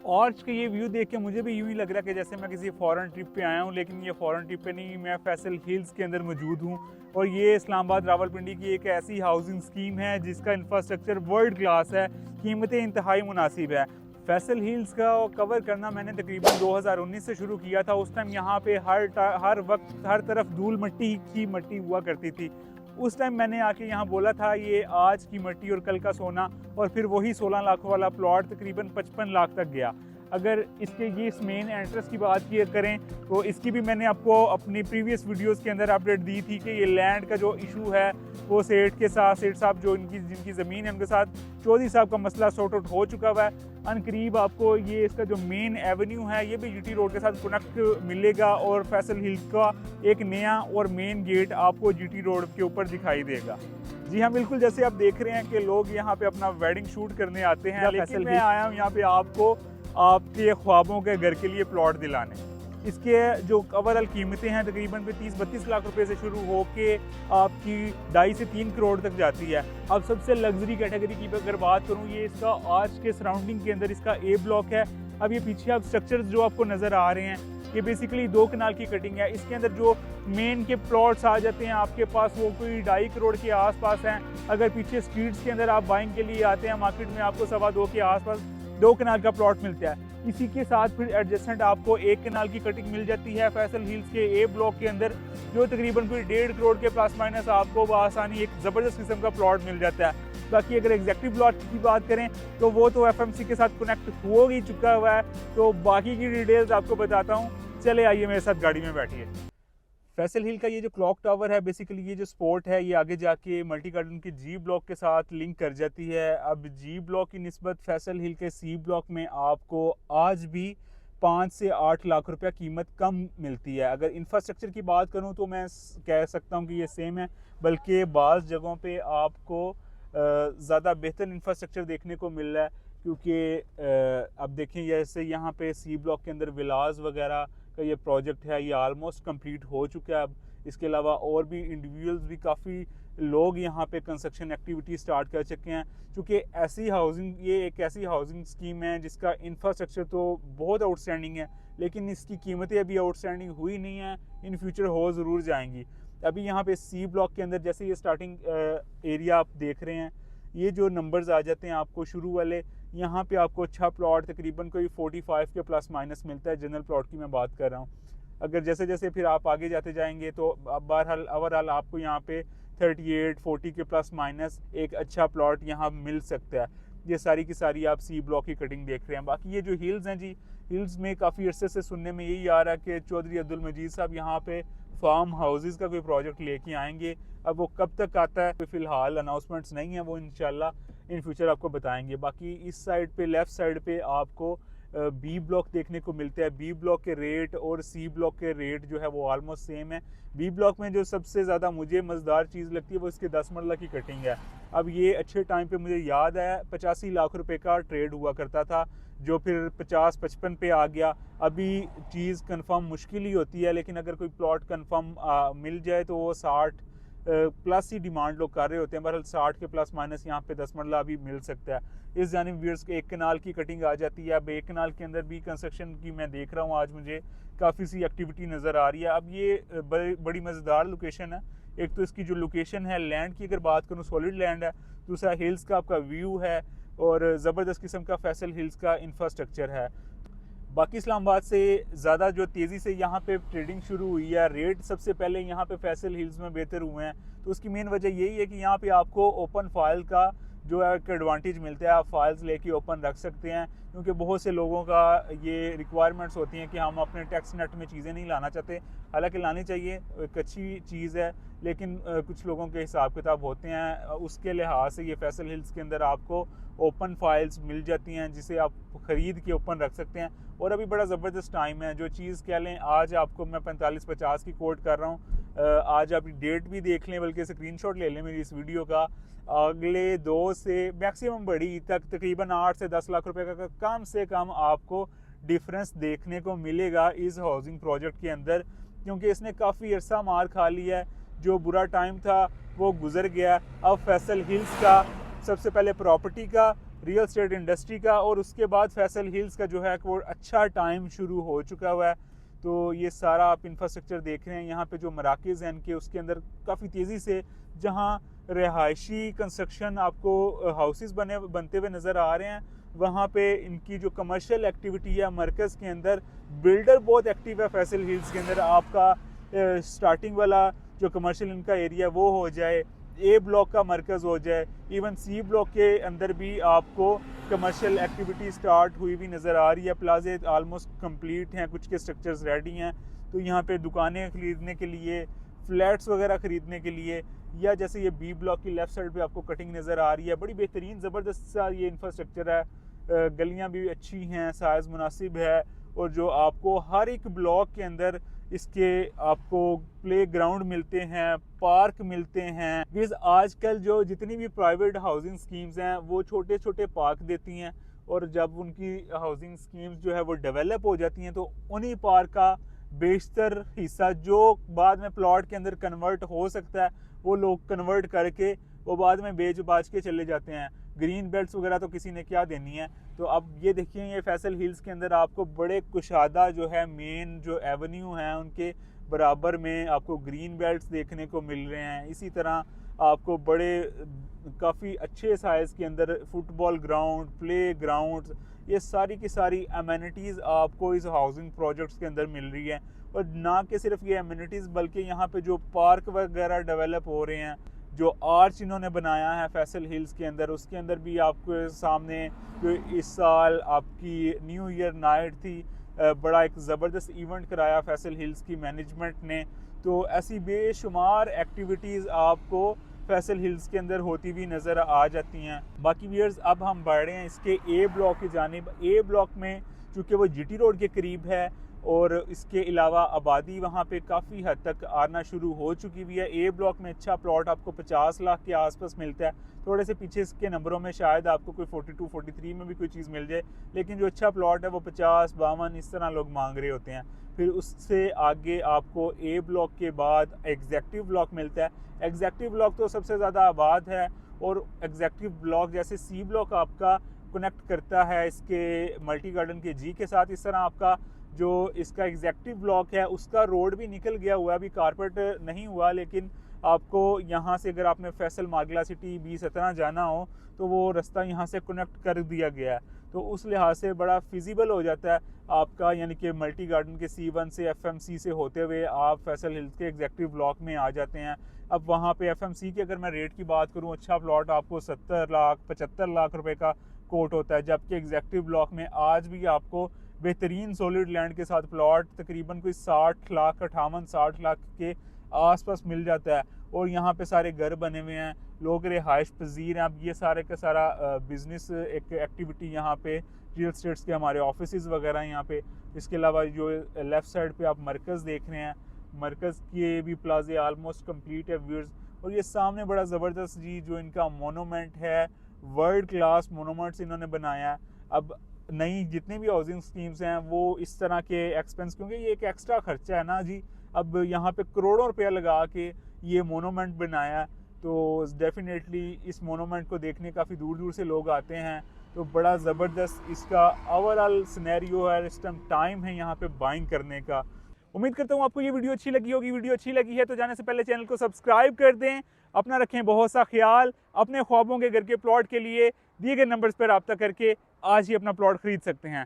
आज का ये व्यू देख के मुझे भी यूं ही लग रहा है कि जैसे मैं किसी फॉरेन ट्रिप पे आया हूँ, लेकिन ये फॉरेन ट्रिप पे नहीं, मैं फैसल हिल्स के अंदर मौजूद हूँ। और ये इस्लामाबाद रावलपिंडी की एक ऐसी हाउसिंग स्कीम है जिसका इंफ्रास्ट्रक्चर वर्ल्ड क्लास है, कीमतें इंतहाई मुनासिब है। फैसल हिल्स का कवर करना मैंने तकरीबन 2019 से शुरू किया था। उस टाइम यहाँ पे हर वक्त हर तरफ धूल मट्टी की मट्टी हुआ करती थी। उस टाइम मैंने आके यहाँ बोला था ये आज की मट्टी और कल का सोना, और फिर वही 16 लाख वाला प्लॉट तकरीबन 55 लाख तक गया। अगर इसके ये इस मेन एंट्रेंस की बात की करें तो इसकी भी मैंने आपको अपनी प्रीवियस वीडियोस के अंदर अपडेट दी थी कि ये लैंड का जो इशू है वो सेठ साहब जो जिनकी ज़मीन है उनके साथ चौधरी साहब का मसला सॉर्ट आउट हो चुका हुआ है। अनकरीब आपको ये इसका जो मेन एवेन्यू है ये भी जीटी रोड के साथ कनेक्ट मिलेगा, और फैसल हिल्स का एक नया और मेन गेट आपको जीटी रोड के ऊपर दिखाई देगा। जी हाँ, बिल्कुल जैसे आप देख रहे हैं कि लोग यहाँ पे अपना वेडिंग शूट करने आते हैं, लेकिन मैं आया हूँ यहाँ पे आपको आपके ख्वाबों के घर के लिए प्लॉट दिलाने। इसके जो ओवरऑल कीमतें हैं तकरीबन 30-32 लाख रुपए से शुरू हो के आपकी 2.5 से 3 करोड़ तक जाती है। अब सबसे लग्जरी कैटेगरी की अगर बात करूँ, ये इसका आज के सराउंडिंग के अंदर इसका ए ब्लॉक है। अब ये पीछे आप स्ट्रक्चर्स जो आपको नज़र आ रहे हैं ये बेसिकली 2 कनाल की कटिंग है। इसके अंदर जो मेन के प्लॉट्स आ जाते हैं आपके पास वो कोई 2.5 करोड़ के आसपास हैं। अगर पीछे स्ट्रीट्स के अंदर आप बाइंग के लिए आते हैं मार्केट में आपको 2.25 के आसपास 2 कनाल का प्लॉट मिलता है। इसी के साथ फिर एडजस्टेंट आपको 1 कनाल की कटिंग मिल जाती है फैसल हिल्स के ए ब्लॉक के अंदर, जो तकरीबन फिर 1.5 करोड़ के प्लस माइनस आपको बआसानी एक ज़बरदस्त किस्म का प्लॉट मिल जाता है। बाकी अगर एग्जैक्टिव प्लॉट की बात करें तो वो तो एफएमसी के साथ कनेक्ट हो ही चुका हुआ है, तो बाकी की डिटेल्स आपको बताता हूँ। चले आइए मेरे साथ गाड़ी में बैठिए। फैसल हिल का ये जो क्लॉक टावर है, बेसिकली ये जो स्पॉट है ये आगे जाके मल्टी गार्डन के जी ब्लॉक के साथ लिंक कर जाती है। अब जी ब्लॉक की निस्बत फैसल हिल के सी ब्लॉक में आपको आज भी 5 से 8 लाख रुपया कीमत कम मिलती है। अगर इंफ्रास्ट्रक्चर की बात करूं तो मैं कह सकता हूं कि ये सेम है, बल्कि बाज़ जगहों पे आपको ज़्यादा बेहतर इंफ्रास्ट्रक्चर देखने को मिल रहा है। क्योंकि अब देखें जैसे यहाँ पे सी ब्लॉक के अंदर विलास वगैरह का ये प्रोजेक्ट है, ये ऑलमोस्ट कंप्लीट हो चुका है। अब इसके अलावा और भी इंडिविजुअल्स भी काफ़ी लोग यहाँ पे कंस्ट्रक्शन एक्टिविटी स्टार्ट कर चुके हैं। क्योंकि ये एक ऐसी हाउसिंग स्कीम है जिसका इंफ्रास्ट्रक्चर तो बहुत आउटस्टैंडिंग है, लेकिन इसकी कीमतें अभी आउटस्टैंडिंग हुई नहीं है, इन फ्यूचर हो ज़रूर जाएंगी। अभी यहाँ पे सी ब्लॉक के अंदर जैसे ये स्टार्टिंग एरिया आप देख रहे हैं, ये जो नंबर्स आ जाते हैं आपको शुरू वाले, यहाँ पे आपको अच्छा प्लॉट तकरीबन कोई 45 के प्लस माइनस मिलता है। जनरल प्लॉट की मैं बात कर रहा हूँ। अगर जैसे जैसे फिर आप आगे जाते जाएंगे तो बहरहाल ओवरऑल आपको यहाँ पे 38-40 के प्लस माइनस एक अच्छा प्लॉट यहाँ मिल सकता है। ये सारी की सारी आप सी ब्लॉक की कटिंग देख रहे हैं। बाकी ये जो हिल्स हैं जी, हिल्स में काफ़ी अरसे से सुनने में यही आ रहा है कि चौधरी अब्दुल मजीद साहब यहाँ पे फार्म हाउसेस का कोई प्रोजेक्ट लेके आएंगे। अब वो कब तक आता है फ़िलहाल अनाउंसमेंट्स नहीं है, वो इंशाल्लाह इन फ्यूचर आपको बताएंगे। बाकी इस साइड पे लेफ़्ट साइड पे आपको बी ब्लॉक देखने को मिलता है। बी ब्लॉक के रेट और सी ब्लॉक के रेट जो है वो ऑलमोस्ट सेम है। बी ब्लॉक में जो सबसे ज़्यादा मुझे मज़ेदार चीज़ लगती है वो इसके 10 मरला की कटिंग है। अब ये अच्छे टाइम पे मुझे याद है 85 लाख रुपए का ट्रेड हुआ करता था, जो फिर 50-55 पे आ गया। अभी चीज़ कंफर्म मुश्किल ही होती है, लेकिन अगर कोई प्लॉट कंफर्म मिल जाए तो वो 60 प्लस ही डिमांड लोग कर रहे होते हैं। बहरहाल 60 के प्लस माइनस यहाँ पे 10 मरला भी मिल सकता है। इस जानिब व्यूअर्स के 1 कनाल की कटिंग आ जाती है। अब 1 कनाल के अंदर भी कंस्ट्रक्शन की मैं देख रहा हूँ, आज मुझे काफ़ी सी एक्टिविटी नज़र आ रही है। अब ये बड़ी मज़ेदार लोकेशन है। एक तो इसकी जो लोकेशन है लैंड की अगर बात करूँ सॉलिड लैंड है, दूसरा हिल्स का आपका व्यू है, और ज़बरदस्त किस्म का फैसल हिल्स का इंफ्रास्ट्रक्चर है। बाकी इस्लामाबाद से ज़्यादा जो तेज़ी से यहाँ पे ट्रेडिंग शुरू हुई है, रेट सबसे पहले यहाँ पे फैसल हिल्स में बेहतर हुए हैं। तो उसकी मेन वजह यही है कि यहाँ पे आपको ओपन फाइल का जो है एक एडवांटेज मिलता है। आप फाइल्स लेके ओपन रख सकते हैं, क्योंकि बहुत से लोगों का ये रिक्वायरमेंट्स होती हैं कि हम अपने टैक्स नेट में चीज़ें नहीं लाना चाहते। हालांकि लानी चाहिए, एक अच्छी चीज़ है, लेकिन कुछ लोगों के हिसाब किताब होते हैं। उसके लिहाज से ये फैसल हिल्स के अंदर आपको ओपन फाइल्स मिल जाती हैं जिसे आप ख़रीद के ओपन रख सकते हैं। और अभी बड़ा ज़बरदस्त टाइम है, जो चीज़ कह लें आज आपको मैं 45-50 की कोट कर रहा हूँ। आज आप डेट भी देख लें, बल्कि स्क्रीनशॉट ले लें मेरी इस वीडियो का। अगले 2 से मैक्सिमम बड़ी तक तकरीबन 8 से 10 लाख रुपए का कम से कम आपको डिफरेंस देखने को मिलेगा इस हाउसिंग प्रोजेक्ट के अंदर, क्योंकि इसने काफ़ी अरसा मार खा लिया है। जो बुरा टाइम था वो गुजर गया। अब फैसल हिल्स का सबसे पहले प्रॉपर्टी का, रियल स्टेट इंडस्ट्री का। और उसके बाद फैसल हिल्स का जो है वो अच्छा टाइम शुरू हो चुका हुआ है। तो ये सारा आप इंफ्रास्ट्रक्चर देख रहे हैं, यहाँ पे जो मराकज़ हैं इनके, उसके अंदर काफ़ी तेज़ी से जहाँ रहायशी कंस्ट्रक्शन आपको हाउसेस बनते हुए नज़र आ रहे हैं, वहाँ पे इनकी जो कमर्शियल एक्टिविटी है मरकज़ के अंदर, बिल्डर बहुत एक्टिव है फैसल हिल्स के अंदर। आपका स्टार्टिंग वाला जो कमर्शियल इनका एरिया वो हो जाए, ए ब्लॉक का मरकज़ हो जाए, इवन सी ब्लॉक के अंदर भी आपको कमर्शियल एक्टिविटी स्टार्ट हुई भी नज़र आ रही है। प्लाजे आलमोस्ट कंप्लीट हैं, कुछ के स्ट्रक्चर्स रेडी हैं। तो यहाँ पे दुकानें ख़रीदने के लिए, फ्लैट्स वगैरह ख़रीदने के लिए, या जैसे ये बी ब्लॉक की लेफ़्ट साइड पे आपको कटिंग नज़र आ रही है, बड़ी बेहतरीन ज़बरदस्त सा ये इंफ्रास्ट्रक्चर है। गलियाँ भी अच्छी हैं, साइज़ मुनासिब है, और जो आपको हर एक ब्लॉक के अंदर इसके आपको प्ले ग्राउंड मिलते हैं, पार्क मिलते हैं। बिकॉज आजकल जो जितनी भी प्राइवेट हाउसिंग स्कीम्स हैं वो छोटे छोटे पार्क देती हैं, और जब उनकी हाउसिंग स्कीम्स जो है वो डेवलप हो जाती हैं तो उन्हीं पार्क का बेशतर हिस्सा जो बाद में प्लॉट के अंदर कन्वर्ट हो सकता है, वो लोग कन्वर्ट करके वो बाद में बेच बाच के चले जाते हैं। ग्रीन बेल्ट्स वगैरह तो किसी ने क्या देनी है। तो अब ये देखिए, ये फैसल हिल्स के अंदर आपको बड़े कुशादा जो है मेन जो एवेन्यू हैं उनके बराबर में आपको ग्रीन बेल्ट्स देखने को मिल रहे हैं। इसी तरह आपको बड़े काफ़ी अच्छे साइज़ के अंदर फुटबॉल ग्राउंड, प्ले ग्राउंड, ये सारी की सारी अमेनिटीज़ आपको इस हाउसिंग प्रोजेक्ट्स के अंदर मिल रही है। और ना कि सिर्फ ये अमेनिटीज़, बल्कि यहाँ पे जो पार्क वगैरह डेवलप हो रहे हैं, जो आर्च इन्होंने बनाया है फैसल हिल्स के अंदर, उसके अंदर भी आपको सामने जो इस साल आपकी न्यू ईयर नाइट थी, बड़ा एक ज़बरदस्त इवेंट कराया फैसल हिल्स की मैनेजमेंट ने। तो ऐसी बेशुमार एक्टिविटीज़ आपको फैसल हिल्स के अंदर होती हुई नज़र आ जाती हैं। बाकी व्यूअर्स, अब हम बढ़ रहे हैं इसके ए ब्लॉक की जानिब। ए ब्लॉक में चूँकि वो जीटी रोड के करीब है और इसके अलावा आबादी वहाँ पे काफ़ी हद तक आना शुरू हो चुकी हुई है। ए ब्लॉक में अच्छा प्लॉट आपको 50 लाख के आसपास मिलता है। थोड़े से पीछे इसके नंबरों में शायद आपको कोई 42-43 में भी कोई चीज़ मिल जाए, लेकिन जो अच्छा प्लॉट है वो 50-52 इस तरह लोग मांग रहे होते हैं। फिर उससे आगे आपको ए ब्लॉक के बाद एग्जेक्टिव ब्लॉक मिलता है। एग्जेक्टिव ब्लॉक तो सबसे ज़्यादा आबाद है, और एग्जेक्टिव ब्लॉक जैसे सी ब्लॉक आपका कनेक्ट करता है इसके मल्टी गार्डन के जी के साथ, इस तरह आपका जो इसका एग्जेक्टिव ब्लॉक है उसका रोड भी निकल गया हुआ है, अभी कारपेट नहीं हुआ, लेकिन आपको यहाँ से अगर आपने फैसल मागला सिटी B17 जाना हो तो वो रास्ता यहाँ से कनेक्ट कर दिया गया है। तो उस लिहाज से बड़ा फिजिबल हो जाता है आपका, यानी कि मल्टी गार्डन के C1 से FMC से होते हुए आप फैसल हिल्स के एग्जेक्टिव ब्लॉक में आ जाते हैं। अब वहाँ पे FMC की अगर मैं रेट की बात करूँ, अच्छा प्लॉट आपको 70 लाख 75 लाख रुपए का कोट होता है, जबकि एग्जेक्टिव ब्लॉक में आज भी आपको बेहतरीन सॉलिड लैंड के साथ प्लॉट तकरीबन कोई 60 लाख 58-60 लाख के आसपास मिल जाता है। और यहाँ पे सारे घर बने हुए हैं, लोग रिहाइश पजीर हैं। अब ये सारे का सारा बिजनेस एक एक्टिविटी यहाँ पे रियल स्टेट्स के हमारे ऑफिसेज वगैरह यहाँ पे। इसके अलावा जो लेफ़्ट साइड पे आप मरकज़ देख रहे हैं, मरकज़ के भी प्लाजे आलमोस्ट कंप्लीट है व्यूअर्स। और ये सामने बड़ा ज़बरदस्त जी जो इनका मोनूमेंट है, वर्ल्ड क्लास मोनूमेंट्स इन्होंने बनाया है। अब नई जितनी भी हाउसिंग स्कीम्स हैं वो इस तरह के एक्सपेंस, क्योंकि ये एक एक्स्ट्रा खर्चा है ना जी, अब यहाँ पे करोड़ों रुपया लगा के ये मोनूमेंट बनाया, तो डेफिनेटली इस मोनूमेंट को देखने काफ़ी दूर दूर से लोग आते हैं। तो बड़ा ज़बरदस्त इसका ओवरऑल सिनेरियो है, इस टाइम है यहाँ पे बाइंग करने का। उम्मीद करता हूँ आपको ये वीडियो अच्छी लगी होगी। वीडियो अच्छी लगी है तो जाने से पहले चैनल को सब्सक्राइब कर दें। अपना रखें बहुत सा ख्याल। अपने ख्वाबों के घर के प्लॉट के लिए दिए गए नंबर्स पर रब्ता करके आज ही अपना प्लॉट खरीद सकते हैं।